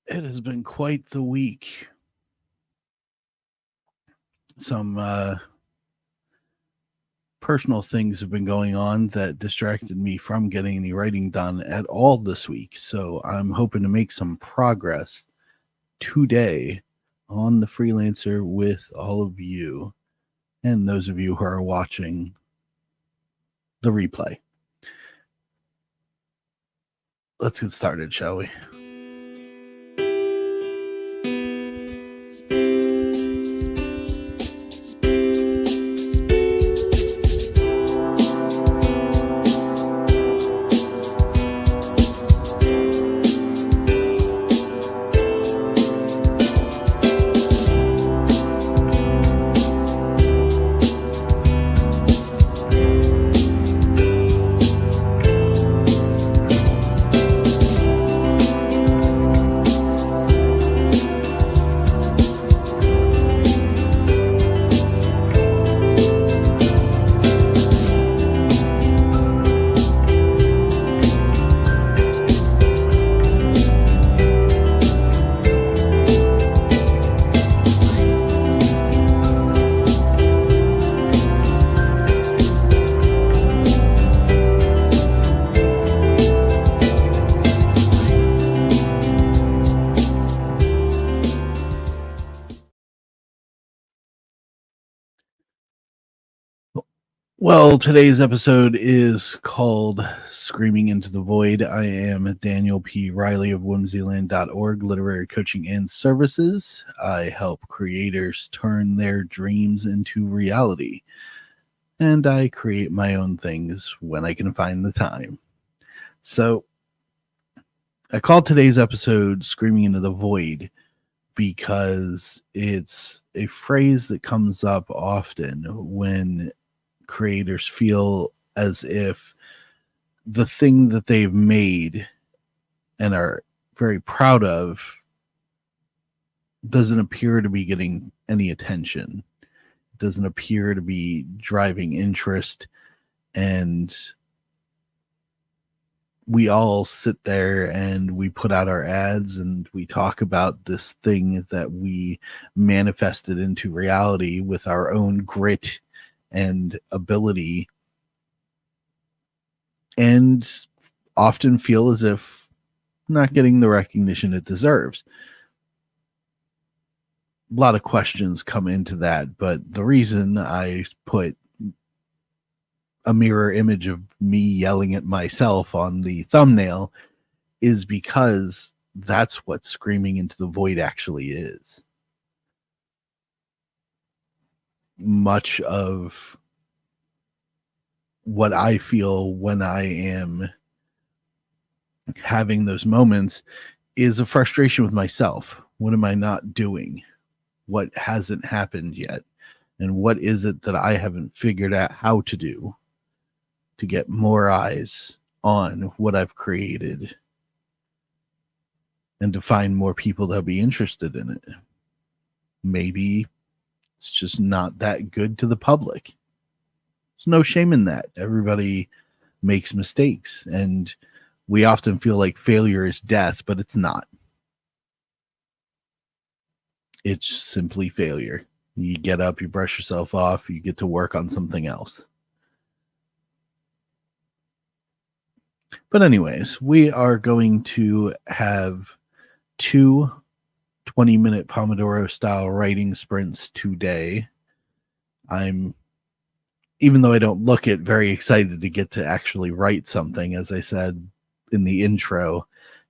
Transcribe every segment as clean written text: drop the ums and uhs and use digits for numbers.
It has been quite the week. Some personal things have been going on that distracted me from getting any writing done at all this week. So I'm hoping to make some progress today on the freelancer with all of you and those of you who are watching the replay. Let's get started, shall we? Well, today's episode is called Screaming into the Void. I am Daniel P. Riley of whimsyland.org, literary coaching and services. I help creators turn their dreams into reality, and I create my own things when I can find the time. So, I called today's episode Screaming into the Void because it's a phrase that comes up often when creators feel as if the thing that they've made and are very proud of doesn't appear to be getting any attention, doesn't appear to be driving interest, and we all sit there and we put out our ads and we talk about this thing that we manifested into reality with our own grit and ability, and often feel as if not getting the recognition it deserves. A lot of questions come into that, but the reason I put a mirror image of me yelling at myself on the thumbnail is because that's what screaming into the void actually is. Much of what I feel when I am having those moments is a frustration with myself. What am I not doing? What hasn't happened yet? And what is it that I haven't figured out how to do to get more eyes on what I've created and to find more people that'll be interested in it? Maybe it's just not that good to the public. There's no shame in that. Everybody makes mistakes, and we often feel like failure is death, but it's not. It's simply failure. You get up, you brush yourself off, you get to work on something else. But anyways, we are going to have 2 20-minute Pomodoro style writing sprints today. Even though I don't look it, very excited to get to actually write something. As I said in the intro,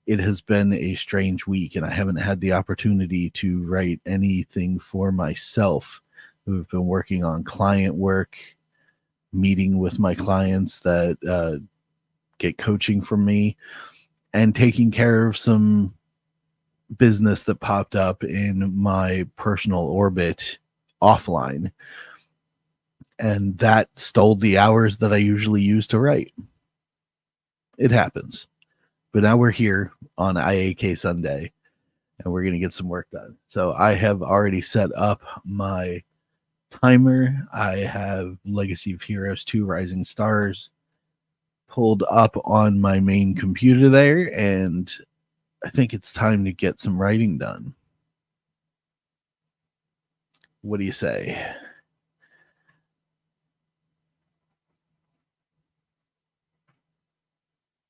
it has been a strange week and I haven't had the opportunity to write anything for myself. We've been working on client work, meeting with my clients that get coaching from me, and taking care of some business that popped up in my personal orbit offline. And that stole the hours that I usually use to write. It happens. But now we're here on IAK Sunday, and we're going to get some work done. So I have already set up my timer. I have Legacy of Heroes 2 Rising Stars pulled up on my main computer there, and I think it's time to get some writing done. What do you say?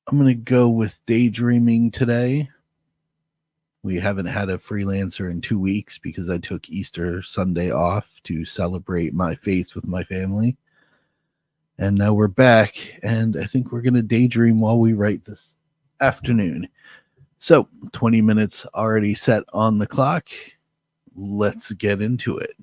I'm going to go with daydreaming today. We haven't had a freelancer in 2 weeks because I took Easter Sunday off to celebrate my faith with my family. And now we're back, and I think we're going to daydream while we write this afternoon. So, 20 minutes already set on the clock. Let's get into it.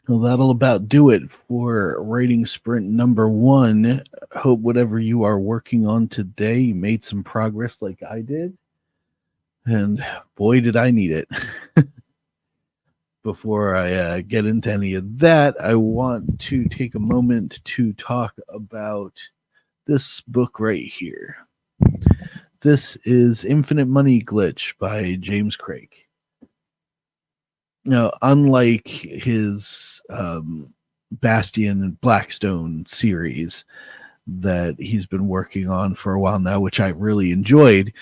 Well, that'll about do it for writing sprint number 1. Hope whatever you are working on today, you made some progress like I did. And boy, did I need it. Before I get into any of that, I want to take a moment to talk about this book right here. This is Infinite Money Glitch by James Krake. Now, unlike his Bastion and Blackstone series that he's been working on for a while now, which I really enjoyed,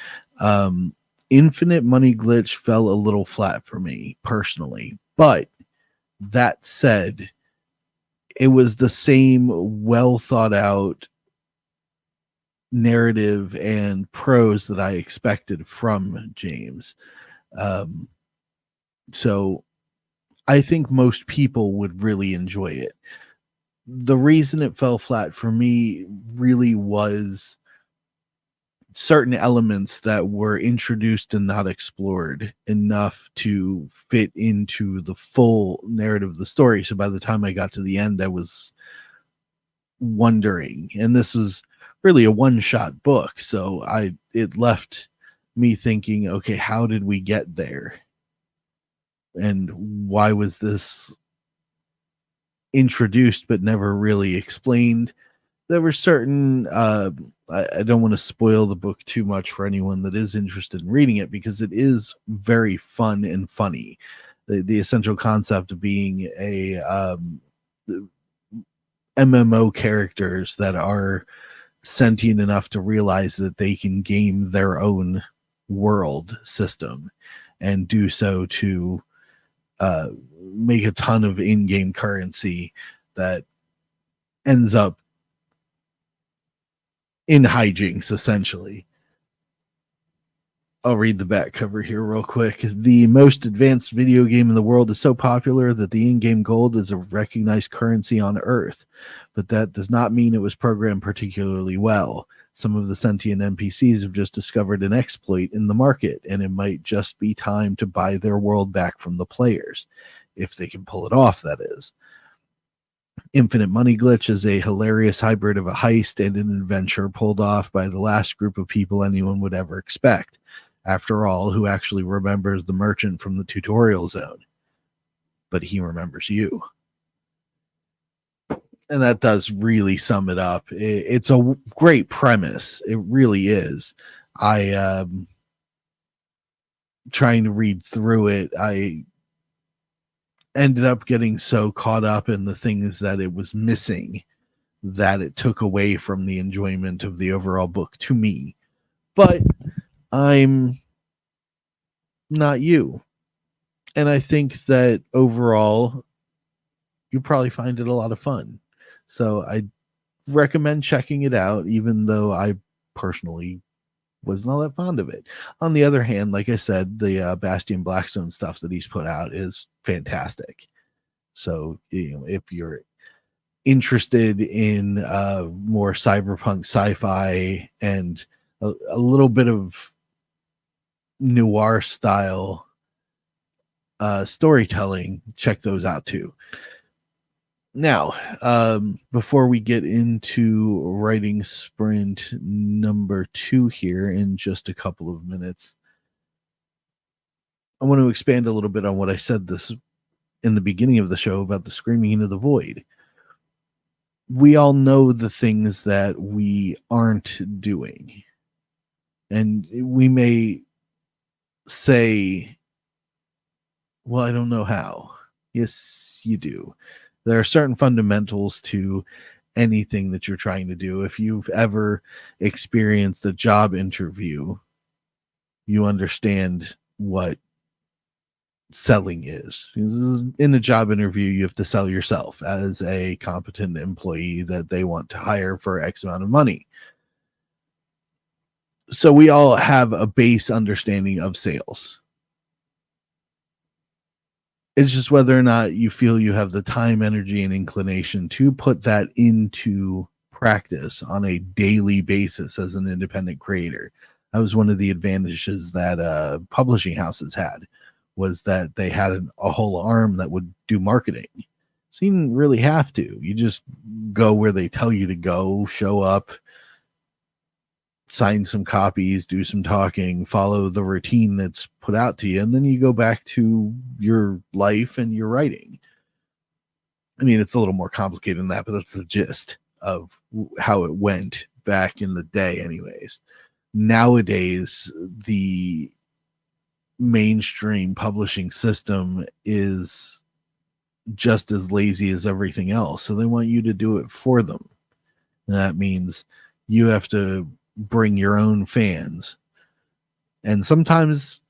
Infinite Money Glitch fell a little flat for me personally. But that said, it was the same well thought out narrative and prose that I expected from James. So I think most people would really enjoy it. The reason it fell flat for me really was certain elements that were introduced and not explored enough to fit into the full narrative of the story. So by the time I got to the end, I was wondering, and this was really a one-shot book, so it left me thinking, okay, how did we get there? And why was this introduced but never really explained? There were certain I don't want to spoil the book too much for anyone that is interested in reading it, because it is very fun and funny. The essential concept of being a MMO characters that are sentient enough to realize that they can game their own world system and do so to make a ton of in-game currency that ends up in hijinks, essentially. I'll read the back cover here real quick. The most advanced video game in the world is so popular that the in-game gold is a recognized currency on Earth, but that does not mean it was programmed particularly well. Some of the sentient NPCs have just discovered an exploit in the market, and it might just be time to buy their world back from the players, if they can pull it off, that is. Infinite Money Glitch is a hilarious hybrid of a heist and an adventure pulled off by the last group of people anyone would ever expect. After all, who actually remembers the merchant from the tutorial zone? But he remembers you. And that does really sum it up. It's a great premise. It really is. Trying to read through it, I ended up getting so caught up in the things that it was missing that it took away from the enjoyment of the overall book to me. But I'm not you. And I think that overall, you probably find it a lot of fun. So I recommend checking it out, even though I personally wasn't all that fond of it. On the other hand, like I said, the Bastion Blackstone stuff that he's put out is fantastic. So, if you're interested in more cyberpunk sci-fi and a little bit of noir style storytelling, check those out too. Now, before we get into writing sprint number 2 here in just a couple of minutes, I want to expand a little bit on what I said this in the beginning of the show about the screaming into the void. We all know the things that we aren't doing. And we may say, well, I don't know how. Yes, you do. There are certain fundamentals to anything that you're trying to do. If you've ever experienced a job interview, you understand what selling is. In a job interview, you have to sell yourself as a competent employee that they want to hire for X amount of money. So we all have a base understanding of sales. It's just whether or not you feel you have the time, energy, and inclination to put that into practice on a daily basis as an independent creator. That was one of the advantages that publishing houses had, was that they had a whole arm that would do marketing. So you didn't really have to. You just go where they tell you to go, show up, sign some copies, do some talking, follow the routine that's put out to you, and then you go back to your life and your writing. I mean, it's a little more complicated than that, but that's the gist of how it went back in the day, anyways. Nowadays, the mainstream publishing system is just as lazy as everything else. So they want you to do it for them. And that means you have to bring your own fans. And sometimes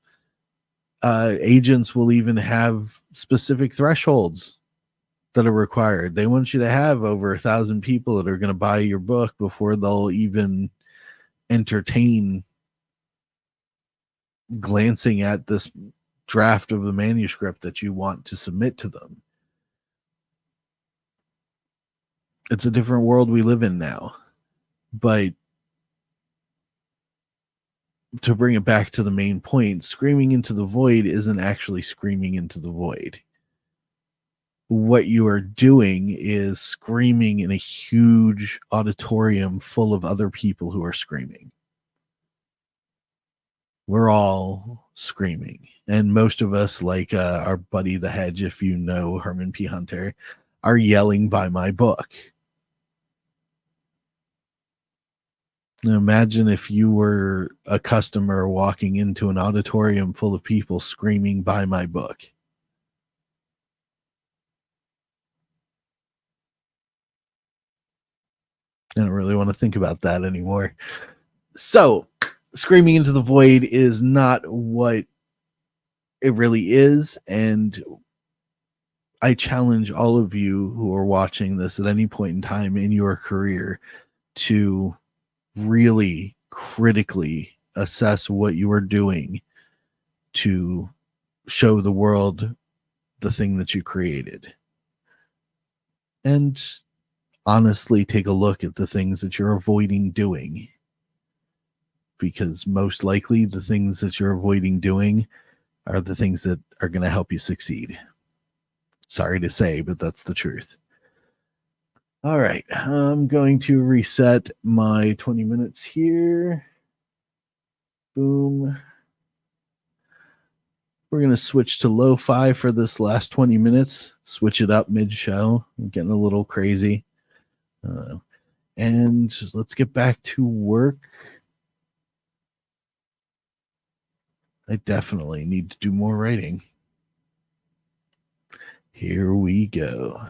agents will even have specific thresholds that are required. They want you to have over 1,000 people that are going to buy your book before they'll even entertain glancing at this draft of the manuscript that you want to submit to them. It's a different world we live in now. But to bring it back to the main point, screaming into the void isn't actually screaming into the void. What you are doing is screaming in a huge auditorium full of other people who are screaming. We're all screaming. And most of us, like our buddy The Hedge, if you know Herman P. Hunter, are yelling by my book. Now imagine if you were a customer walking into an auditorium full of people screaming by my book. I don't really want to think about that anymore. So, screaming into the void is not what it really is. And I challenge all of you who are watching this at any point in time in your career to really critically assess what you are doing to show the world the thing that you created. And honestly take a look at the things that you're avoiding doing, because most likely the things that you're avoiding doing are the things that are going to help you succeed. Sorry to say, but that's the truth. All right, I'm going to reset my 20 minutes here. Boom. We're going to switch to lo-fi for this last 20 minutes, switch it up mid-show. I'm getting a little crazy. And let's get back to work. I definitely need to do more writing. Here we go.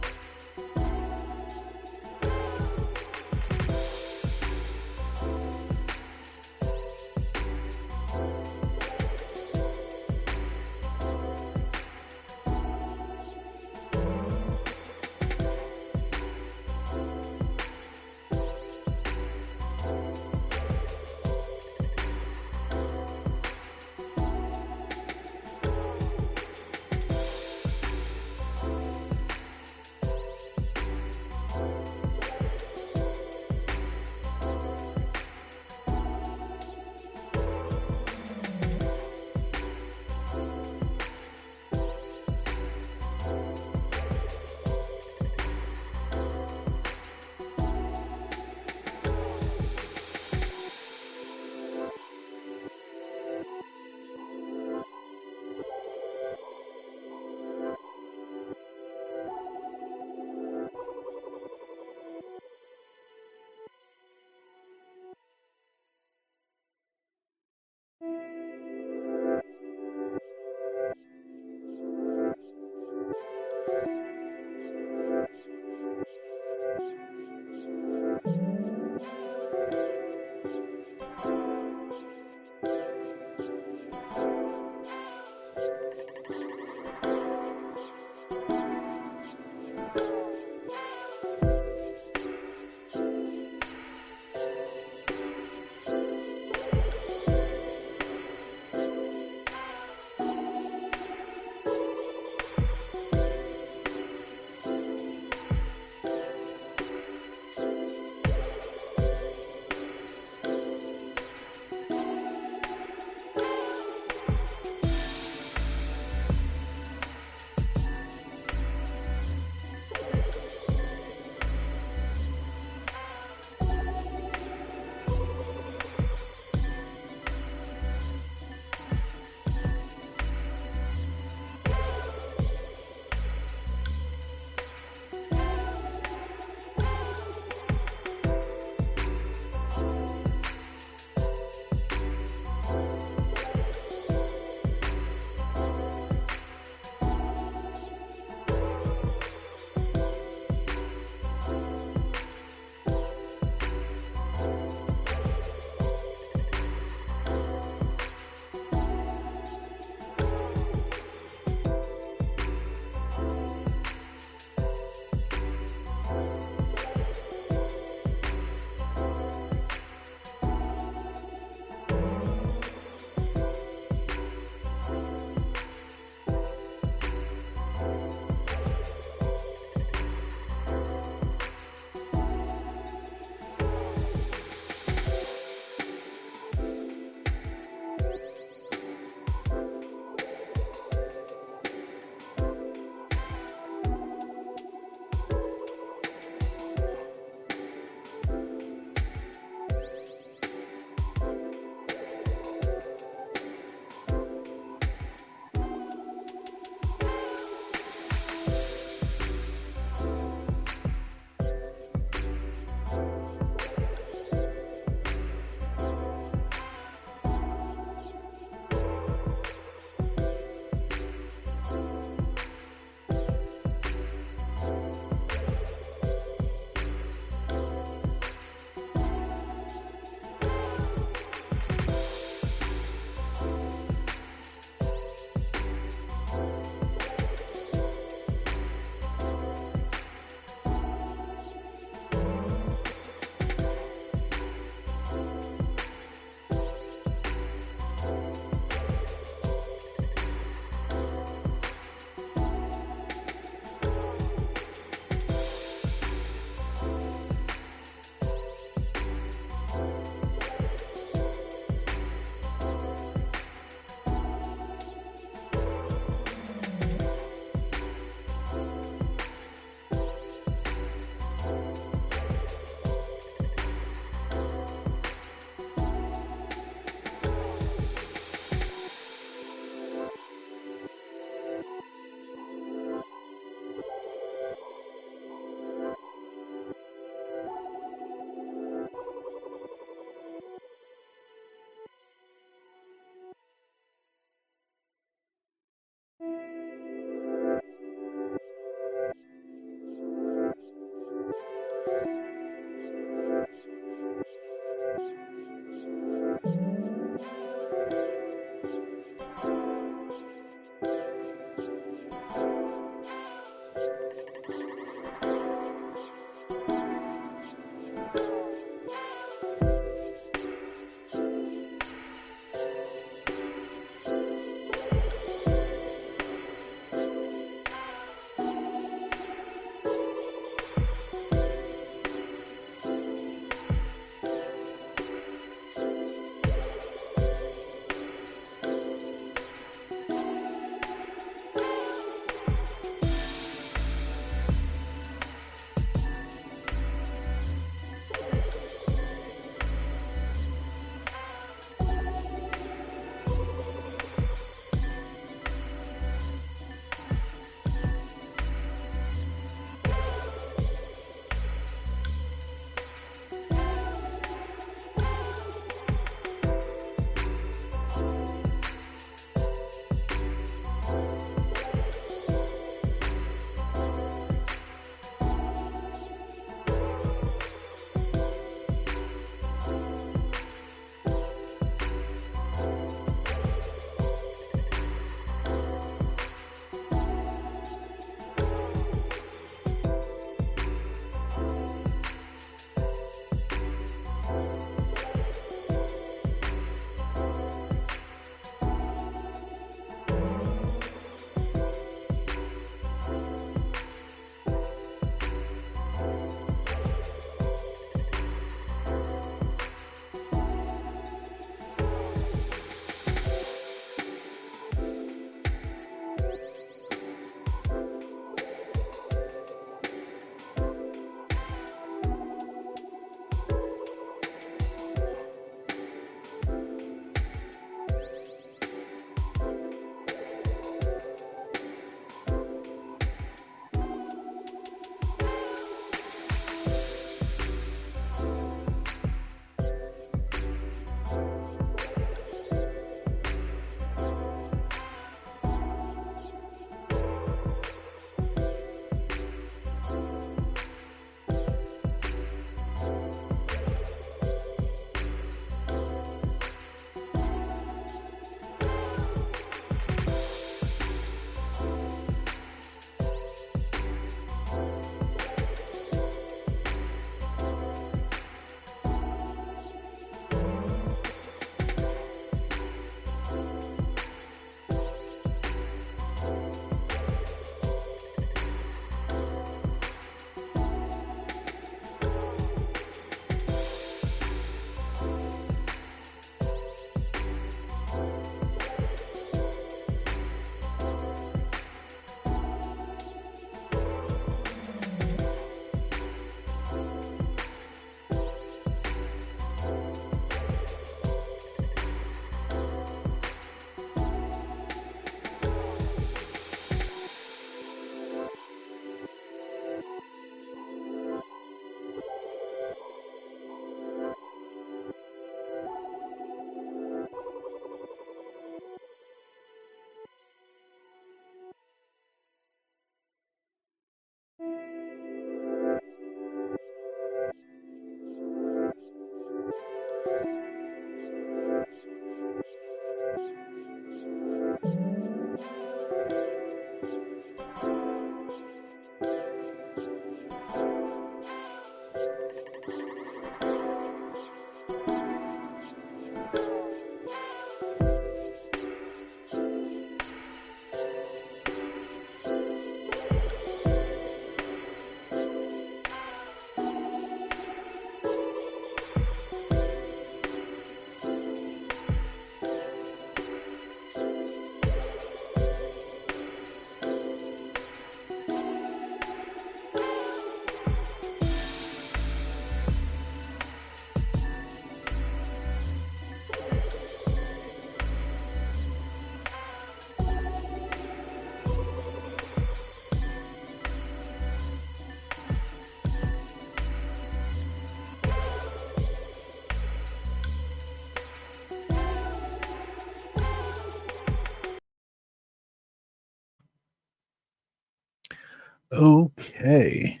Okay.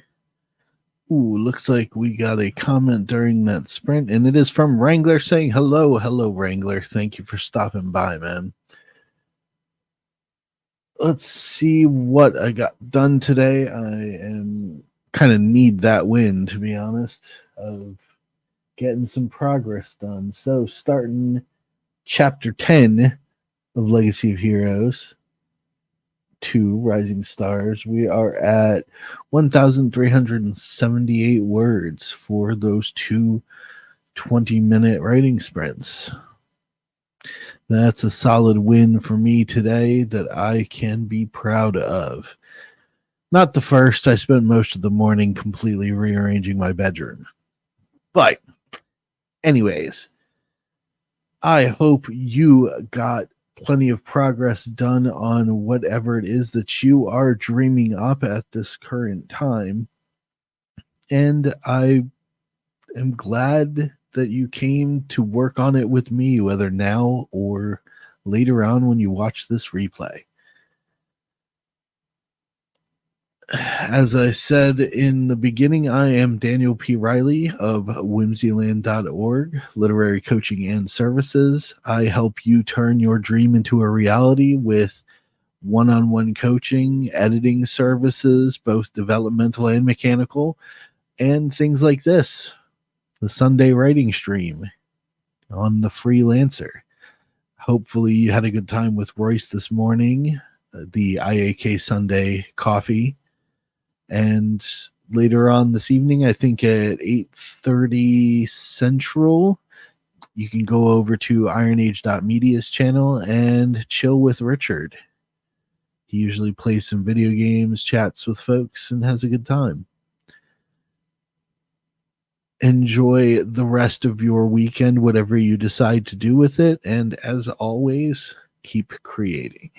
Ooh, looks like we got a comment during that sprint, and it is from Wrangler saying hello. Hello, Wrangler. Thank you for stopping by, man. Let's see what I got done today. I am kind of need that win, to be honest, of getting some progress done. So, starting chapter 10 of Legacy of Heroes 2 Rising Stars, we are at 1,378 words for those two 20-minute writing sprints. That's a solid win for me today that I can be proud of. Not the first. I spent most of the morning completely rearranging my bedroom. But, anyways, I hope you got plenty of progress done on whatever it is that you are dreaming up at this current time. And I am glad that you came to work on it with me, whether now or later on when you watch this replay. As I said in the beginning, I am Daniel P. Riley of whimsyland.org, literary coaching and services. I help you turn your dream into a reality with one-on-one coaching, editing services, both developmental and mechanical, and things like this, the Sunday writing stream on the Freelancer. Hopefully you had a good time with Royce this morning, the IAK Sunday coffee. And later on this evening, I think at 8:30 Central, you can go over to ironage.media's channel and chill with Richard. He usually plays some video games, chats with folks, and has a good time. Enjoy the rest of your weekend, whatever you decide to do with it. And as always, keep creating.